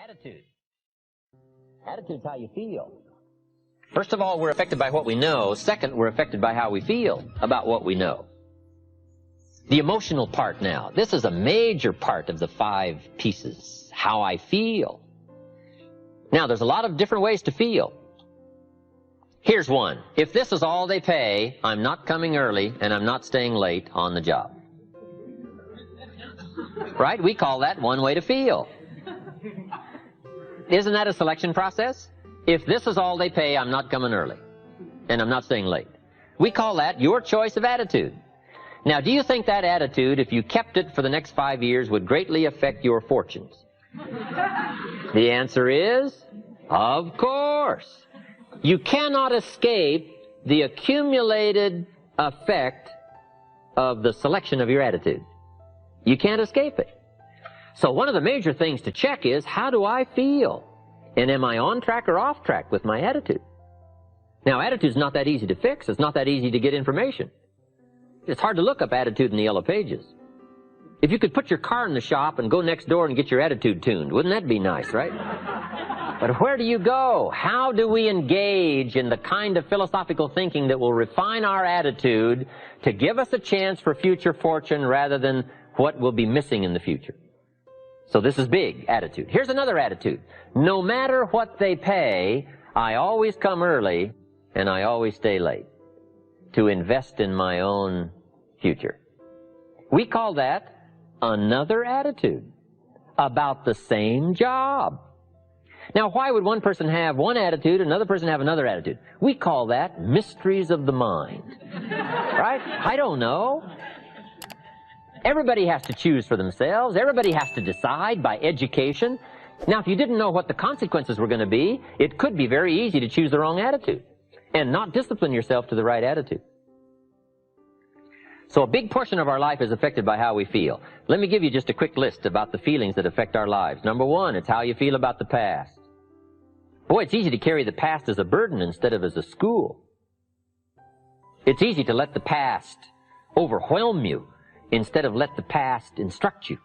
Attitude. Attitude's how you feel. First of all, we're affected by what we know. Second, we're affected by how we feel about what we know. The emotional part now. This is a major part of the 5 pieces. How I feel. Now, there's a lot of different ways to feel. Here's one. If this is all they pay, I'm not coming early and I'm not staying late on the job. Right? We call that one way to feel. Isn't that a selection process? If this is all they pay, I'm not coming early and I'm not staying late. We call that your choice of attitude. Now, do you think that attitude, if you kept it for the next 5 years, would greatly affect your fortunes? The answer is, of course. You cannot escape the accumulated effect of the selection of your attitude. You can't escape it. So one of the major things to check is, how do I feel? And am I on track or off track with my attitude? Now, attitude's not that easy to fix. It's not that easy to get information. It's hard to look up attitude in the Yellow Pages. If you could put your car in the shop and go next door and get your attitude tuned, wouldn't that be nice, right? But where do you go? How do we engage in the kind of philosophical thinking that will refine our attitude to give us a chance for future fortune rather than what will be missing in the future? So this is big, attitude. Here's another attitude. No matter what they pay, I always come early and I always stay late to invest in my own future. We call that another attitude about the same job. Now, why would one person have one attitude, another person have another attitude? We call that mysteries of the mind. Right? I don't know. Everybody has to choose for themselves. Everybody has to decide by education. Now, if you didn't know what the consequences were going to be, it could be very easy to choose the wrong attitude and not discipline yourself to the right attitude. So a big portion of our life is affected by how we feel. Let me give you just a quick list about the feelings that affect our lives. Number 1, it's how you feel about the past. Boy, it's easy to carry the past as a burden instead of as a school. It's easy to let the past overwhelm you instead of let the past instruct you.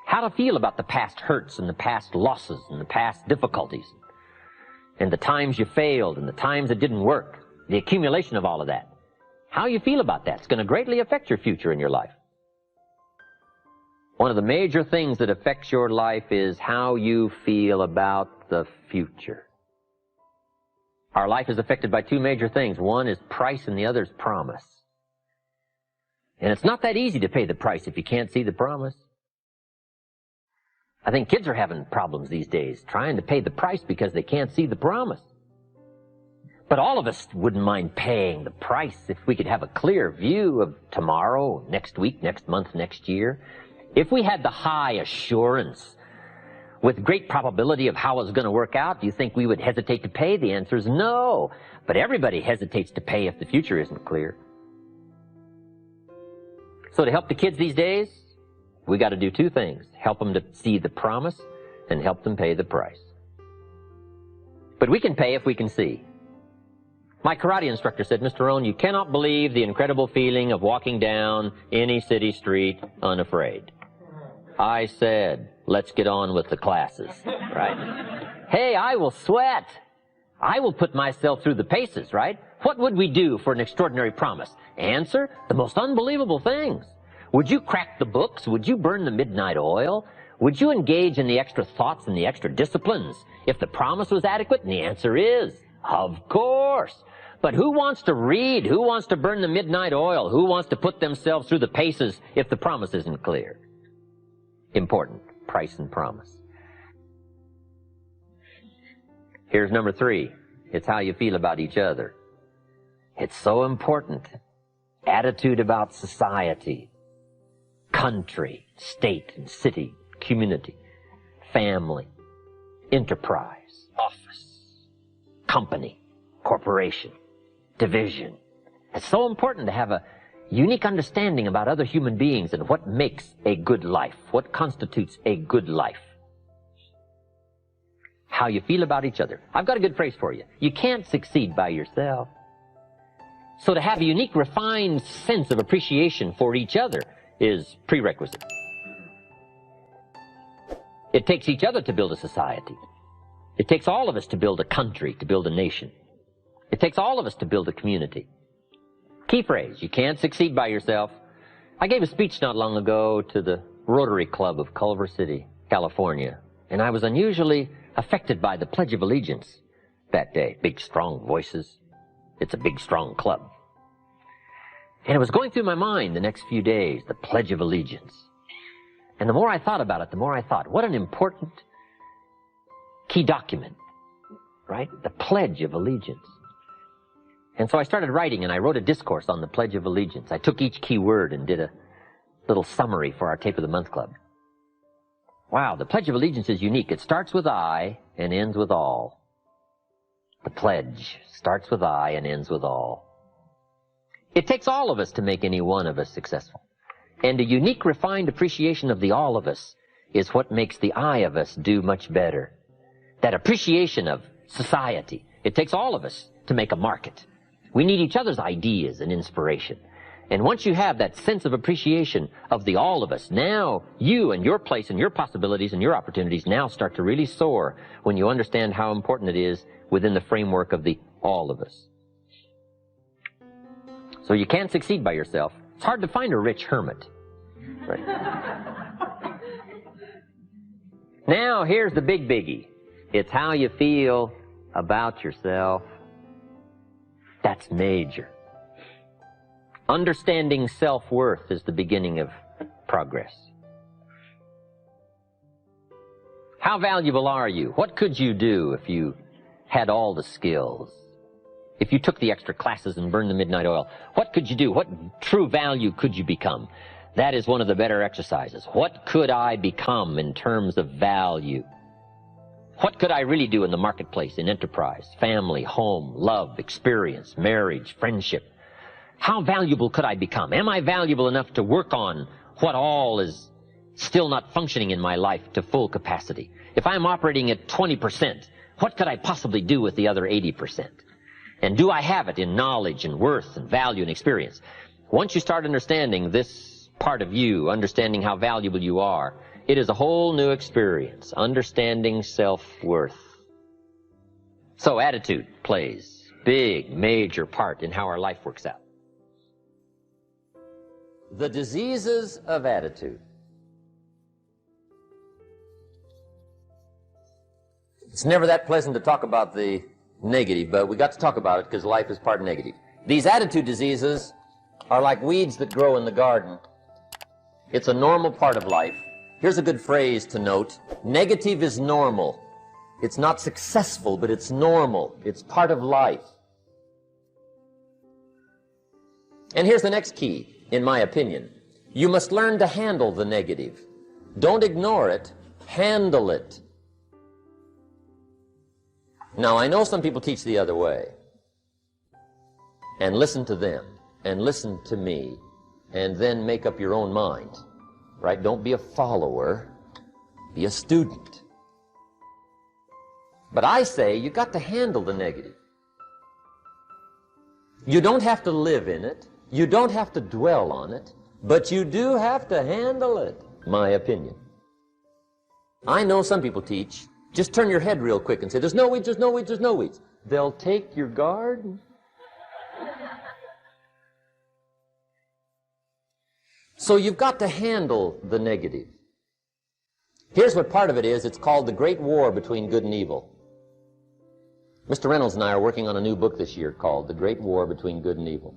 How to feel about the past hurts and the past losses and the past difficulties and the times you failed and the times it didn't work, the accumulation of all of that. How you feel about that is going to greatly affect your future in your life. One of the major things that affects your life is how you feel about the future. Our life is affected by 2 major things. One is price and the other is promise. And it's not that easy to pay the price if you can't see the promise. I think kids are having problems these days trying to pay the price because they can't see the promise. But all of us wouldn't mind paying the price if we could have a clear view of tomorrow, next week, next month, next year. If we had the high assurance with great probability of how it's going to work out, do you think we would hesitate to pay? The answer is no. But everybody hesitates to pay if the future isn't clear. So to help the kids these days, we got to do 2 things. Help them to see the promise and help them pay the price. But we can pay if we can see. My karate instructor said, Mr. Rohn, you cannot believe the incredible feeling of walking down any city street unafraid. I said, let's get on with the classes, right? Hey, I will sweat. I will put myself through the paces, right? What would we do for an extraordinary promise? Answer, the most unbelievable things. Would you crack the books? Would you burn the midnight oil? Would you engage in the extra thoughts and the extra disciplines if the promise was adequate? And the answer is, of course. But who wants to read? Who wants to burn the midnight oil? Who wants to put themselves through the paces if the promise isn't clear? Important, price and promise. Here's number 3. It's how you feel about each other. It's so important. Attitude about society, country, state, and city, community, family, enterprise, office, company, corporation, division. It's so important to have a unique understanding about other human beings and what makes a good life, what constitutes a good life. How you feel about each other. I've got a good phrase for you. You can't succeed by yourself. So to have a unique, refined sense of appreciation for each other is prerequisite. It takes each other to build a society. It takes all of us to build a country, to build a nation. It takes all of us to build a community. Key phrase, you can't succeed by yourself. I gave a speech not long ago to the Rotary Club of Culver City, California, and I was unusually affected by the Pledge of Allegiance that day. Big, strong voices. It's a big, strong club. And it was going through my mind the next few days, the Pledge of Allegiance. And the more I thought about it, the more I thought, what an important key document, right? The Pledge of Allegiance. And so I started writing, and I wrote a discourse on the Pledge of Allegiance. I took each key word and did a little summary for our Tape of the Month Club. Wow, the Pledge of Allegiance is unique. It starts with I and ends with all. The pledge starts with I and ends with all. It takes all of us to make any one of us successful. And a unique, refined appreciation of the all of us is what makes the I of us do much better. That appreciation of society. It takes all of us to make a market. We need each other's ideas and inspiration. And once you have that sense of appreciation of the all of us, now you and your place and your possibilities and your opportunities now start to really soar when you understand how important it is within the framework of the all of us. So you can't succeed by yourself. It's hard to find a rich hermit. Right? Now here's the big biggie. It's how you feel about yourself. That's major. Understanding self-worth is the beginning of progress. How valuable are you? What could you do if you had all the skills? If you took the extra classes and burned the midnight oil, what could you do? What true value could you become? That is one of the better exercises. What could I become in terms of value? What could I really do in the marketplace, in enterprise, family, home, love, experience, marriage, friendship? How valuable could I become? Am I valuable enough to work on what all is still not functioning in my life to full capacity? If I'm operating at 20%, what could I possibly do with the other 80%? And do I have it in knowledge and worth and value and experience? Once you start understanding this part of you, understanding how valuable you are, it is a whole new experience, understanding self-worth. So attitude plays a big, major part in how our life works out. The diseases of attitude. It's never that pleasant to talk about the negative, but we got to talk about it because life is part negative. These attitude diseases are like weeds that grow in the garden. It's a normal part of life. Here's a good phrase to note. Negative is normal. It's not successful, but it's normal. It's part of life. And here's the next key, in my opinion. You must learn to handle the negative. Don't ignore it. Handle it. Now, I know some people teach the other way. And listen to them. And listen to me. And then make up your own mind. Right? Don't be a follower. Be a student. But I say you got to handle the negative. You don't have to live in it. You don't have to dwell on it. But you do have to handle it. My opinion. I know some people teach, just turn your head real quick and say, there's no weeds, there's no weeds, there's no weeds. They'll take your garden. So you've got to handle the negative. Here's what part of it is. It's called the Great War Between Good and Evil. Mr. Reynolds and I are working on a new book this year called The Great War Between Good and Evil.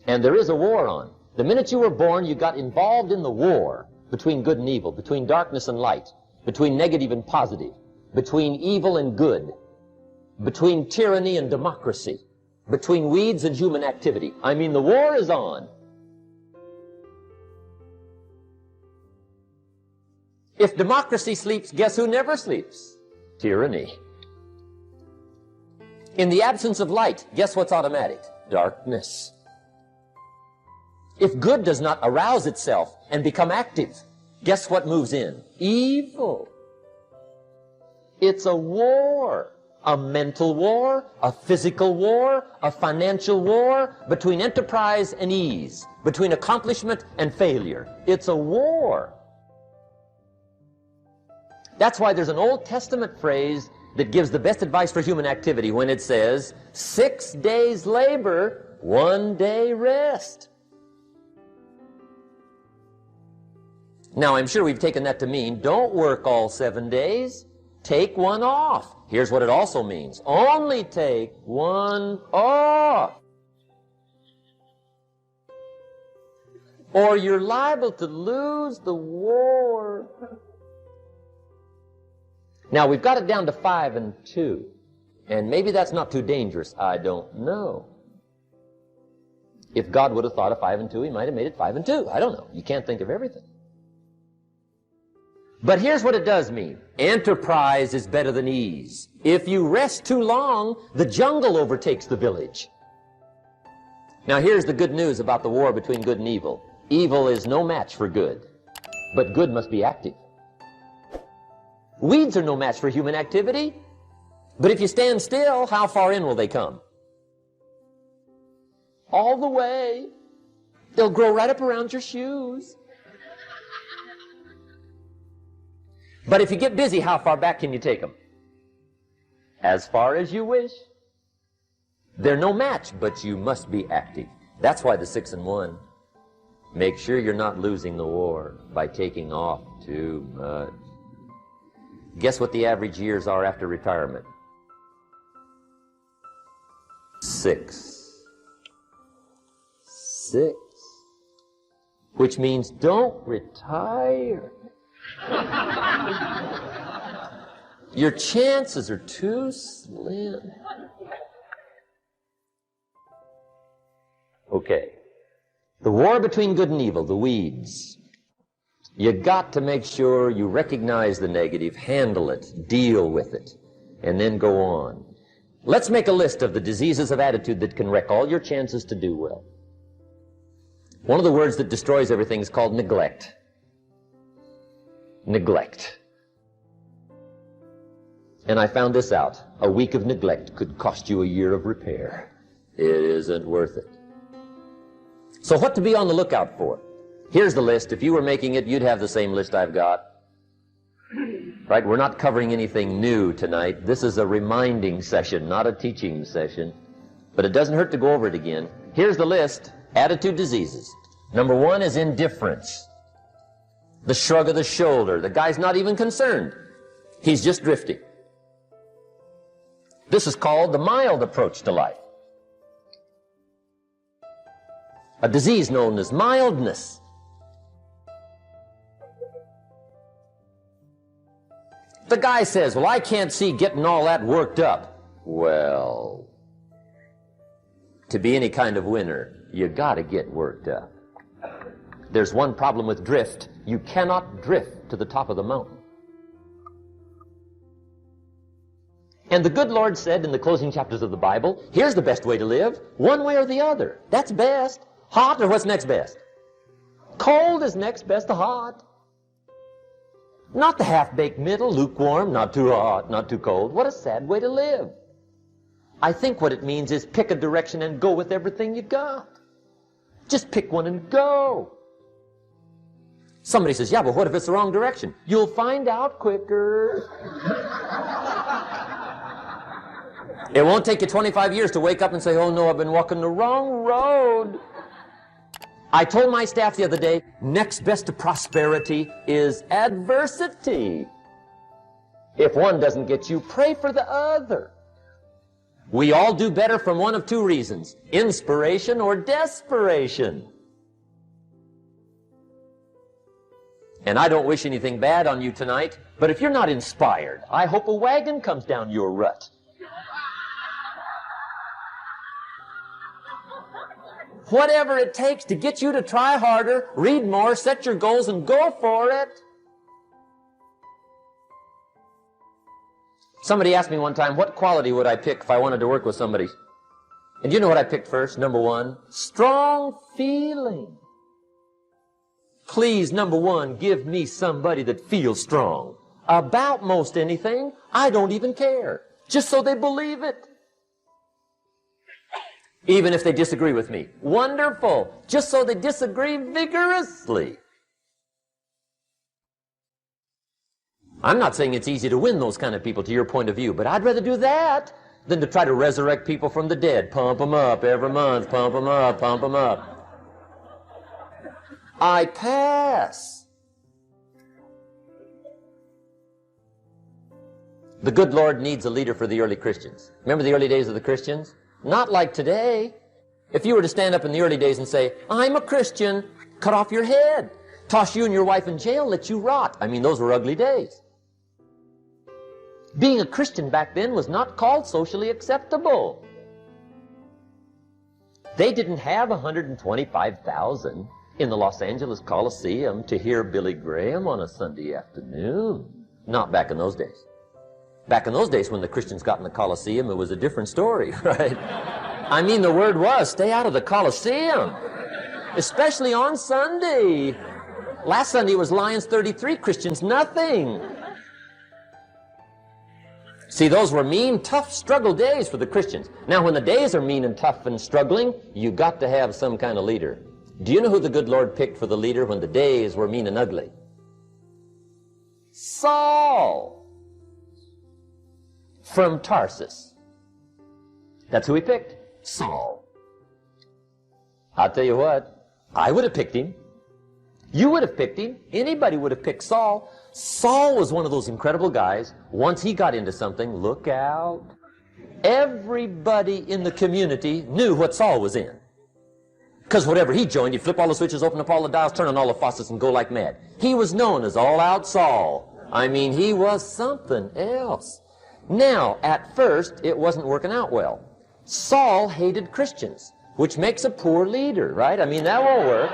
And there is a war on. The minute you were born, you got involved in the war between good and evil, between darkness and light, between negative and positive, between evil and good, between tyranny and democracy, between weeds and human activity. I mean, the war is on. If democracy sleeps, guess who never sleeps? Tyranny. In the absence of light, guess what's automatic? Darkness. If good does not arouse itself and become active, guess what moves in? Evil. It's a war. A mental war, a physical war, a financial war, between enterprise and ease, between accomplishment and failure. It's a war. That's why there's an Old Testament phrase that gives the best advice for human activity when it says, 6 days labor, 1 day rest. Now, I'm sure we've taken that to mean, don't work all 7 days. Take one off. Here's what it also means. Only take one off. Or you're liable to lose the war. Now, we've got it down to 5 and 2. And maybe that's not too dangerous. I don't know. If God would have thought of 5 and 2, he might have made it 5 and 2. I don't know. You can't think of everything. But here's what it does mean. Enterprise is better than ease. If you rest too long, the jungle overtakes the village. Now, here's the good news about the war between good and evil. Evil is no match for good, but good must be active. Weeds are no match for human activity, but if you stand still, how far in will they come? All the way. They'll grow right up around your shoes. But if you get busy, how far back can you take them? As far as you wish. They're no match, but you must be active. That's why the 6 and 1. Make sure you're not losing the war by taking off too much. Guess what the average years are after retirement? 6. 6. Which means don't retire. Your chances are too slim. Okay. The war between good and evil, the weeds. You got to make sure you recognize the negative, handle it, deal with it, and then go on. Let's make a list of the diseases of attitude that can wreck all your chances to do well. One of the words that destroys everything is called neglect. Neglect. And I found this out. A week of neglect could cost you a year of repair. It isn't worth it. So what to be on the lookout for? Here's the list. If you were making it, you'd have the same list I've got. Right? We're not covering anything new tonight. This is a reminding session, not a teaching session. But it doesn't hurt to go over it again. Here's the list. Attitude diseases. Number 1 is indifference. The shrug of the shoulder. The guy's not even concerned. He's just drifting. This is called the mild approach to life. A disease known as mildness. The guy says, well, I can't see getting all that worked up. Well, to be any kind of winner, you gotta get worked up. There's one problem with drift. You cannot drift to the top of the mountain. And the good Lord said in the closing chapters of the Bible, here's the best way to live, one way or the other. That's best. Hot or what's next best? Cold is next best to hot. Not the half-baked middle, lukewarm, not too hot, not too cold. What a sad way to live. I think what it means is pick a direction and go with everything you got. Just pick one and go. Somebody says, yeah, but what if it's the wrong direction? You'll find out quicker. It won't take you 25 years to wake up and say, oh no, I've been walking the wrong road. I told my staff the other day, next best to prosperity is adversity. If one doesn't get you, pray for the other. We all do better from one of 2 reasons, inspiration or desperation. And I don't wish anything bad on you tonight, but if you're not inspired, I hope a wagon comes down your rut. Whatever it takes to get you to try harder, read more, set your goals, and go for it. Somebody asked me one time, what quality would I pick if I wanted to work with somebody? And you know what I picked first? Number 1, strong feeling. Please, number 1, give me somebody that feels strong. About most anything, I don't even care. Just so they believe it. Even if they disagree with me. Wonderful. Just so they disagree vigorously. I'm not saying it's easy to win those kind of people to your point of view, but I'd rather do that than to try to resurrect people from the dead. Pump them up every month, pump them up, pump them up. I pass. The good Lord needs a leader for the early Christians. Remember the early days of the Christians? Not like today. If you were to stand up in the early days and say, I'm a Christian, cut off your head, toss you and your wife in jail, let you rot. I mean, those were ugly days. Being a Christian back then was not called socially acceptable. They didn't have 125,000 in the Los Angeles Coliseum to hear Billy Graham on a Sunday afternoon. Not back in those days. Back in those days when the Christians got in the Coliseum, it was a different story, right? I mean, the word was, stay out of the Coliseum, especially on Sunday. Last Sunday was Lions 33, Christians nothing. See, those were mean, tough struggle days for the Christians. Now, when the days are mean and tough and struggling, you got to have some kind of leader. Do you know who the good Lord picked for the leader when the days were mean and ugly? Saul from Tarsus. That's who he picked, Saul. I'll tell you what, I would have picked him. You would have picked him. Anybody would have picked Saul. Saul was one of those incredible guys. Once he got into something, look out. Everybody in the community knew what Saul was in. Because whatever he joined, he'd flip all the switches, open up all the dials, turn on all the faucets, and go like mad. He was known as All-Out Saul. I mean, he was something else. Now, at first, it wasn't working out well. Saul hated Christians, which makes a poor leader, right? I mean, that won't work.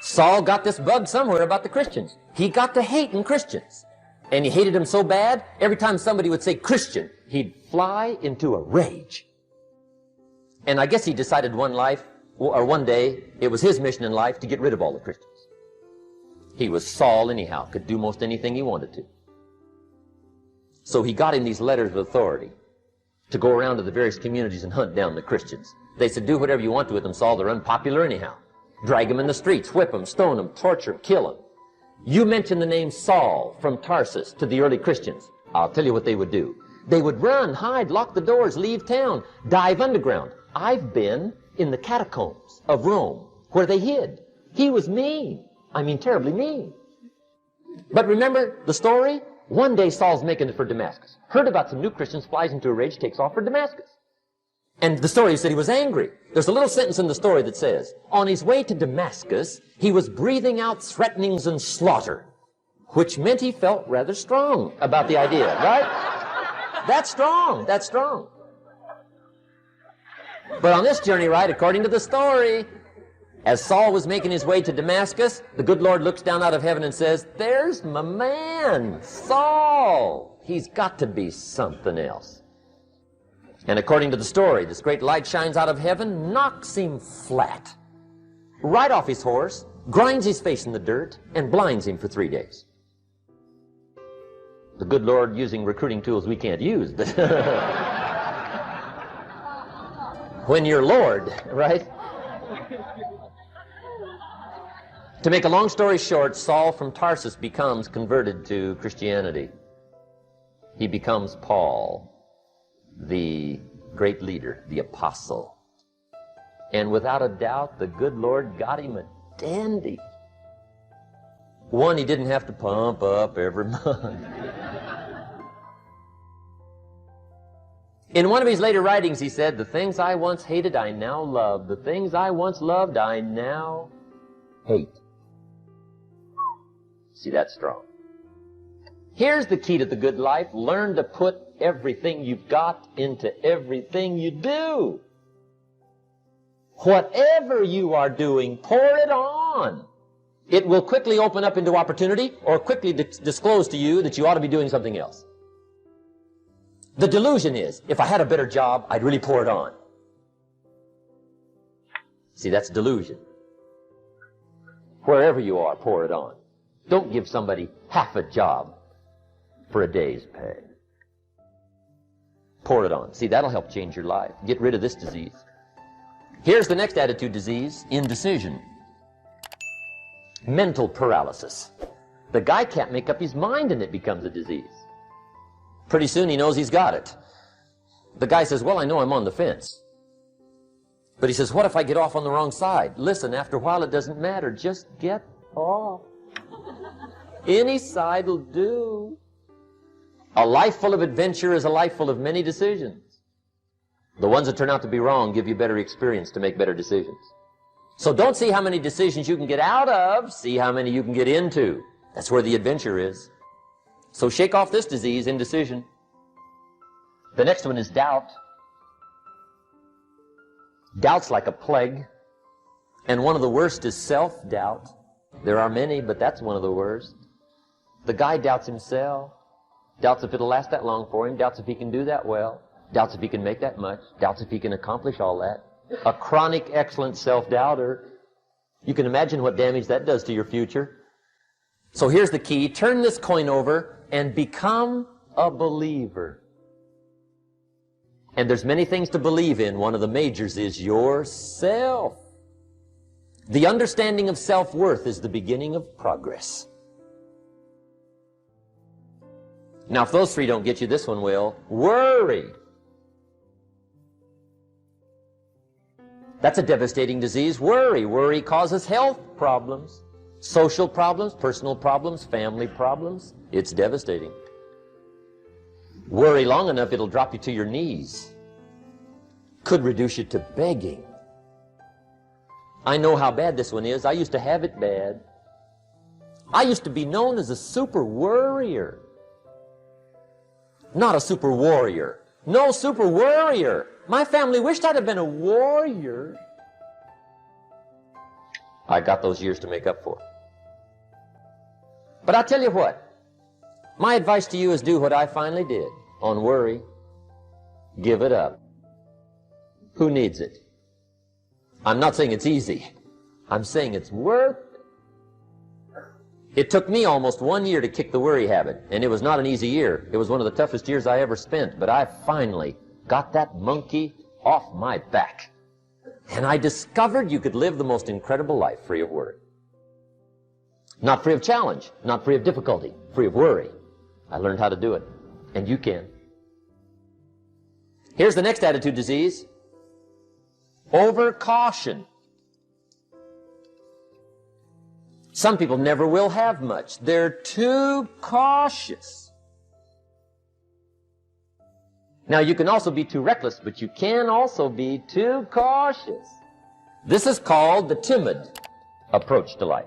Saul got this bug somewhere about the Christians. He got to hating Christians. And he hated them so bad, every time somebody would say Christian, he'd fly into a rage. And I guess he decided one day, it was his mission in life to get rid of all the Christians. He was Saul anyhow, could do most anything he wanted to. So he got him these letters of authority to go around to the various communities and hunt down the Christians. They said, do whatever you want to with them, Saul, they're unpopular anyhow. Drag them in the streets, whip them, stone them, torture them, kill them. You mention the name Saul from Tarsus to the early Christians, I'll tell you what they would do. They would run, hide, lock the doors, leave town, dive underground. I've been in the catacombs of Rome where they hid. He was mean. I mean, terribly mean. But remember the story? One day Saul's making it for Damascus. Heard about some new Christians, flies into a rage, takes off for Damascus. And the story said he was angry. There's a little sentence in the story that says, on his way to Damascus, he was breathing out threatenings and slaughter, which meant he felt rather strong about the idea, right? That's strong. That's strong. But on this journey, right, according to the story, as Saul was making his way to Damascus, the good Lord looks down out of heaven and says, there's my man, Saul. He's got to be something else. And according to the story, this great light shines out of heaven, knocks him flat, right off his horse, grinds his face in the dirt, and blinds him for 3 days. The good Lord using recruiting tools we can't use, but when you're Lord, right? To make a long story short, Saul from Tarsus becomes converted to Christianity. He becomes Paul, the great leader, the apostle. And without a doubt, the good Lord got him a dandy. One he didn't have to pump up every month. In one of his later writings, he said, the things I once hated, I now love. The things I once loved, I now hate. See, that's strong. Here's the key to the good life. Learn to put everything you've got into everything you do. Whatever you are doing, pour it on. It will quickly open up into opportunity or quickly disclose to you that you ought to be doing something else. The delusion is, if I had a better job, I'd really pour it on. See, that's delusion. Wherever you are, pour it on. Don't give somebody half a job for a day's pay. Pour it on. See, that'll help change your life. Get rid of this disease. Here's the next attitude disease, indecision. Mental paralysis. The guy can't make up his mind and it becomes a disease. Pretty soon he knows he's got it. The guy says, well, I know I'm on the fence. But he says, what if I get off on the wrong side? Listen, after a while it doesn't matter. Just get off. Any side will do. A life full of adventure is a life full of many decisions. The ones that turn out to be wrong give you better experience to make better decisions. So don't see how many decisions you can get out of, see how many you can get into. That's where the adventure is. So shake off this disease, indecision. The next one is doubt. Doubt's like a plague. And one of the worst is self-doubt. There are many, but that's one of the worst. The guy doubts himself. Doubts if it'll last that long for him. Doubts if he can do that well. Doubts if he can make that much. Doubts if he can accomplish all that. A chronic, excellent self-doubter. You can imagine what damage that does to your future. So here's the key. Turn this coin over and become a believer. And there's many things to believe in. One of the majors is yourself. The understanding of self-worth is the beginning of progress. Now, if those three don't get you, this one will. Worry. That's a devastating disease. Worry. Worry causes health problems, social problems, personal problems, family problems. It's devastating. Worry long enough, it'll drop you to your knees. Could reduce you to begging. I know how bad this one is. I used to have it bad. I used to be known as a super worrier. Not a super warrior. No, super worrier. My family wished I'd have been a warrior. I got those years to make up for. But I'll tell you what. My advice to you is do what I finally did on worry. Give it up. Who needs it? I'm not saying it's easy. I'm saying it's worth it. It took me almost 1 year to kick the worry habit, and it was not an easy year. It was one of the toughest years I ever spent, but I finally got that monkey off my back. And I discovered you could live the most incredible life free of worry. Not free of challenge, not free of difficulty, free of worry. I learned how to do it, and you can. Here's the next attitude disease. Overcaution. Some people never will have much. They're too cautious. Now, you can also be too reckless, but you can also be too cautious. This is called the timid approach to life.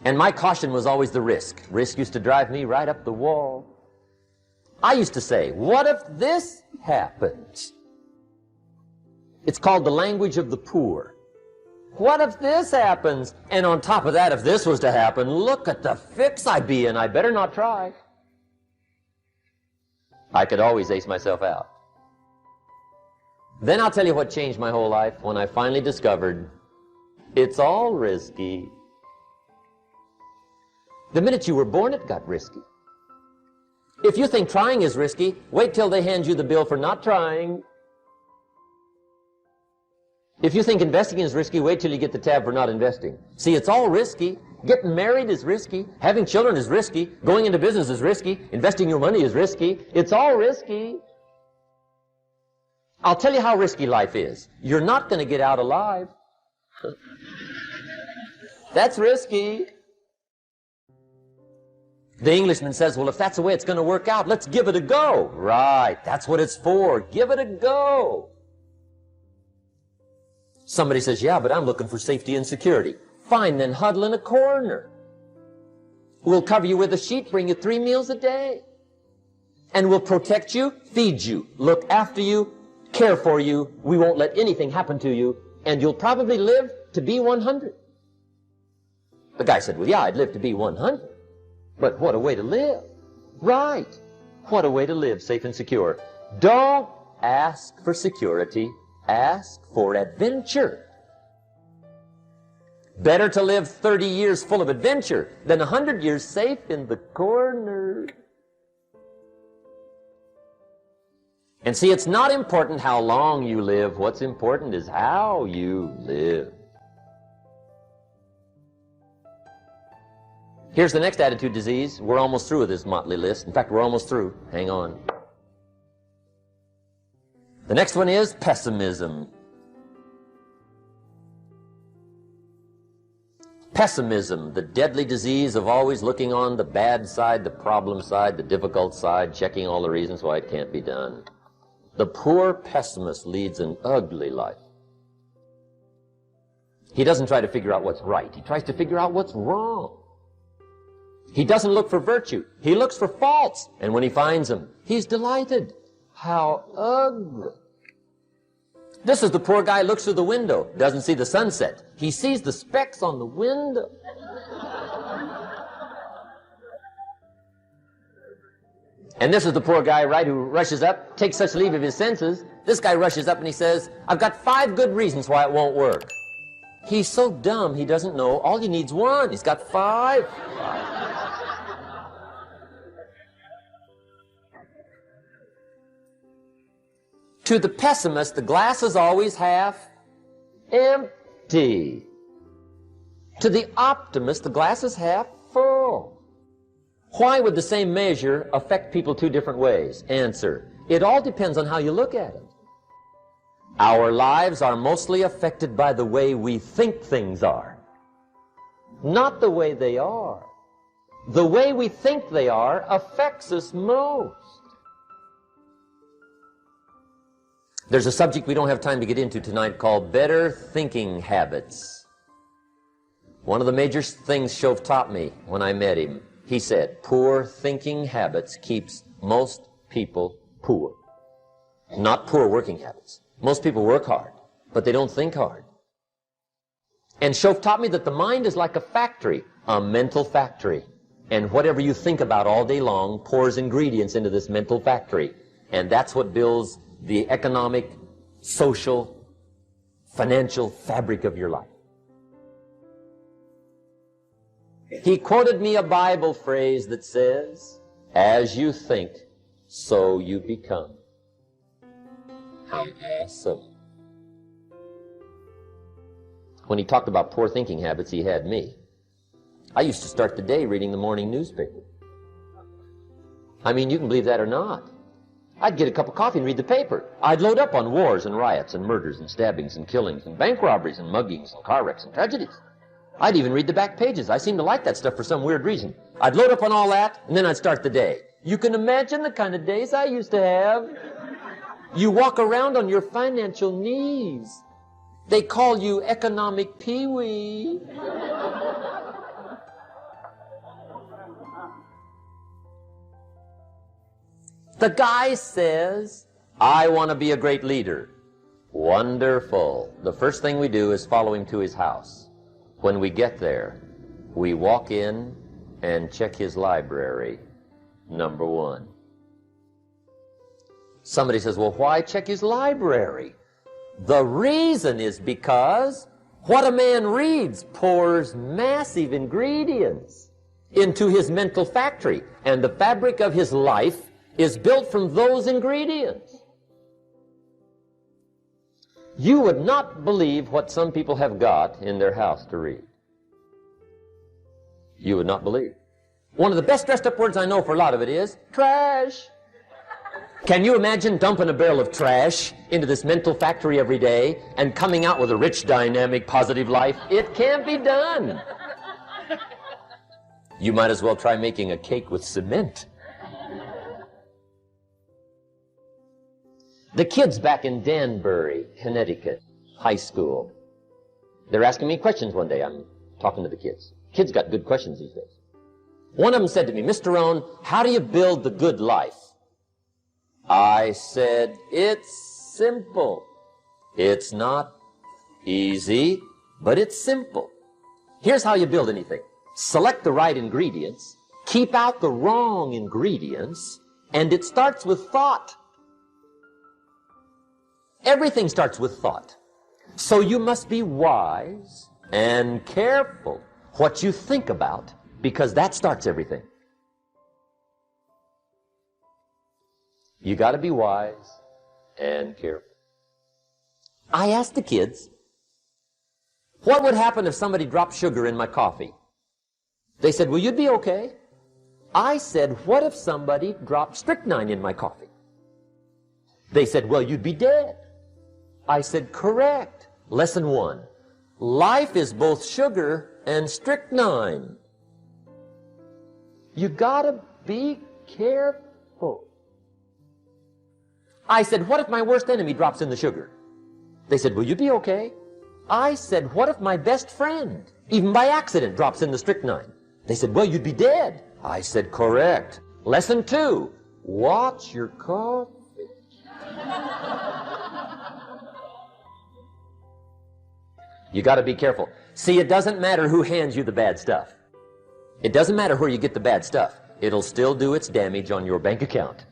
And my caution was always the risk. Risk used to drive me right up the wall. I used to say, what if this happens? It's called the language of the poor. What if this happens? And on top of that, if this was to happen, look at the fix I'd be in. I better not try. I could always ace myself out. Then I'll tell you what changed my whole life when I finally discovered it's all risky. The minute you were born, it got risky. If you think trying is risky, wait till they hand you the bill for not trying. If you think investing is risky, wait till you get the tab for not investing. See, it's all risky. Getting married is risky. Having children is risky. Going into business is risky. Investing your money is risky. It's all risky. I'll tell you how risky life is. You're not going to get out alive. That's risky. The Englishman says, well, if that's the way it's going to work out, let's give it a go. Right, that's what it's for. Give it a go. Somebody says, yeah, but I'm looking for safety and security. Fine, then huddle in a corner. We'll cover you with a sheet, bring you 3 meals a day. And we'll protect you, feed you, look after you, care for you. We won't let anything happen to you. And you'll probably live to be 100. The guy said, well, yeah, I'd live to be 100. But what a way to live. Right. What a way to live, safe and secure. Don't ask for security. Ask for adventure. Better to live 30 years full of adventure than 100 years safe in the corner. And see, it's not important how long you live. What's important is how you live. Here's the next attitude disease. We're almost through with this motley list. In fact, we're almost through. Hang on. The next one is pessimism. Pessimism, the deadly disease of always looking on the bad side, the problem side, the difficult side, checking all the reasons why it can't be done. The poor pessimist leads an ugly life. He doesn't try to figure out what's right. He tries to figure out what's wrong. He doesn't look for virtue. He looks for faults. And when he finds them, he's delighted. How ugly. This is the poor guy who looks through the window, doesn't see the sunset. He sees the specks on the window. And this is the poor guy, right, who rushes up, takes such leave of his senses. This guy rushes up and he says, I've got 5 good reasons why it won't work. He's so dumb he doesn't know. All he needs 1. He's got 5. To the pessimist, the glass is always half empty. To the optimist, the glass is half full. Why would the same measure affect people 2 different ways? Answer, it all depends on how you look at it. Our lives are mostly affected by the way we think things are, not the way they are. The way we think they are affects us most. There's a subject we don't have time to get into tonight called better thinking habits. One of the major things Shove taught me when I met him, he said, poor thinking habits keeps most people poor. Not poor working habits. Most people work hard, but they don't think hard. And Shove taught me that the mind is like a factory, a mental factory. And whatever you think about all day long pours ingredients into this mental factory. And that's what builds the economic, social, financial fabric of your life. He quoted me a Bible phrase that says, as you think, so you become. How awesome. When he talked about poor thinking habits, he had me. I used to start the day reading the morning newspaper. I mean, you can believe that or not. I'd get a cup of coffee and read the paper. I'd load up on wars and riots and murders and stabbings and killings and bank robberies and muggings and car wrecks and tragedies. I'd even read the back pages. I seem to like that stuff for some weird reason. I'd load up on all that, and then I'd start the day. You can imagine the kind of days I used to have. You walk around on your financial knees. They call you economic peewee. The guy says, I want to be a great leader. Wonderful. The first thing we do is follow him to his house. When we get there, we walk in and check his library, number 1. Somebody says, well, why check his library? The reason is because what a man reads pours massive ingredients into his mental factory, and the fabric of his life is built from those ingredients. You would not believe what some people have got in their house to read. You would not believe. One of the best dressed up words I know for a lot of it is trash. Can you imagine dumping a barrel of trash into this mental factory every day and coming out with a rich, dynamic, positive life? It can't be done. You might as well try making a cake with cement. The kids back in Danbury, Connecticut, high school, they're asking me questions one day. I'm talking to the kids. Kids got good questions these days. One of them said to me, Mr. Rohn, how do you build the good life? I said, it's simple. It's not easy, but it's simple. Here's how you build anything. Select the right ingredients, keep out the wrong ingredients, and it starts with thought. Everything starts with thought. So you must be wise and careful what you think about, because that starts everything. You got to be wise and careful. I asked the kids, what would happen if somebody dropped sugar in my coffee? They said, well, you'd be okay. I said, what if somebody dropped strychnine in my coffee? They said, well, you'd be dead. I said, correct. Lesson 1. Life is both sugar and strychnine. You gotta be careful. I said, what if my worst enemy drops in the sugar? They said, will you be okay? I said, what if my best friend, even by accident, drops in the strychnine? They said, well, you'd be dead. I said, correct. Lesson 2, watch your coffee. You got to be careful. See, it doesn't matter who hands you the bad stuff. It doesn't matter where you get the bad stuff. It'll still do its damage on your bank account,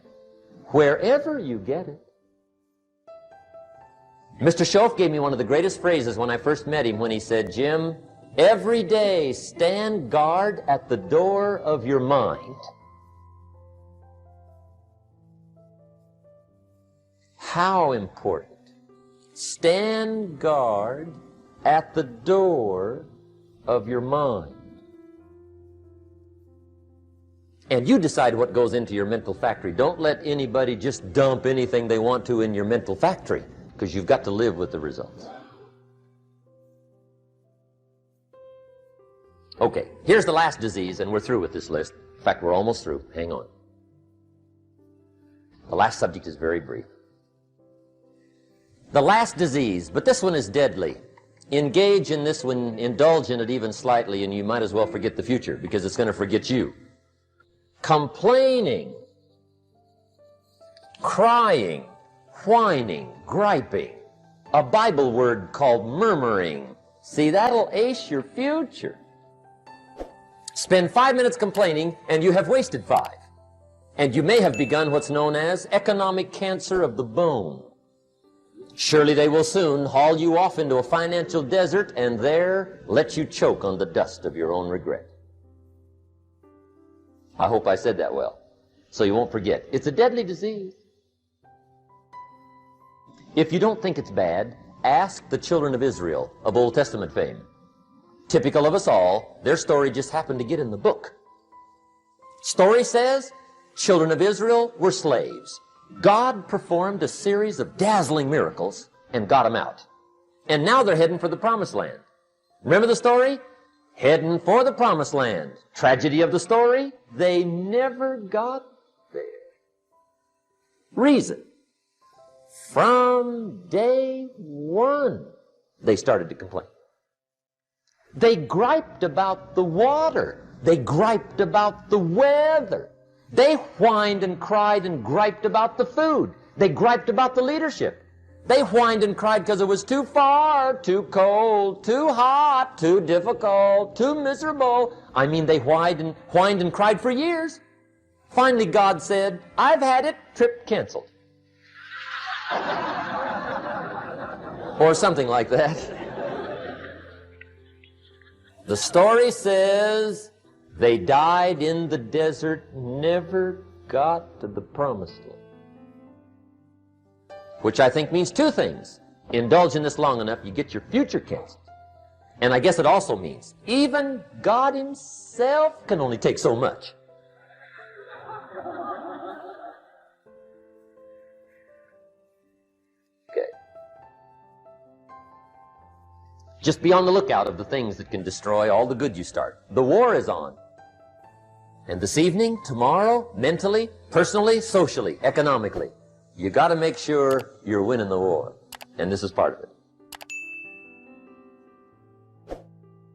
wherever you get it. Mr. Schoaf gave me one of the greatest phrases when I first met him when he said, Jim, every day stand guard at the door of your mind. How important. Stand guard at the door of your mind. And you decide what goes into your mental factory. Don't let anybody just dump anything they want to in your mental factory, because you've got to live with the results. Okay, here's the last disease, and we're through with this list. In fact, we're almost through. Hang on. The last subject is very brief. The last disease, but this one is deadly. Engage in this one, indulge in it even slightly, and you might as well forget the future, because it's going to forget you. Complaining, crying, whining, griping. A Bible word called murmuring. See, that'll ace your future. Spend 5 minutes complaining, and you have wasted 5. And you may have begun what's known as economic cancer of the bone. Surely they will soon haul you off into a financial desert and there let you choke on the dust of your own regret. I hope I said that well, so you won't forget. It's a deadly disease. If you don't think it's bad, ask the children of Israel of Old Testament fame. Typical of us all, their story just happened to get in the book. Story says, children of Israel were slaves. God performed a series of dazzling miracles and got them out. And now they're heading for the promised land. Remember the story? Heading for the promised land. Tragedy of the story, they never got there. Reason. From day one, they started to complain. They griped about the water. They griped about the weather. They whined and cried and griped about the food. They griped about the leadership. They whined and cried because it was too far, too cold, too hot, too difficult, too miserable. I mean, they whined and cried for years. Finally, God said, I've had it, trip canceled. Or something like that. The story says they died in the desert, never got to the promised land. Which I think means 2 things. Indulge in this long enough, you get your future canceled. And I guess it also means even God himself can only take so much. Okay. Just be on the lookout of the things that can destroy all the good you start. The war is on. And this evening, tomorrow, mentally, personally, socially, economically, you got to make sure you're winning the war. And this is part of it.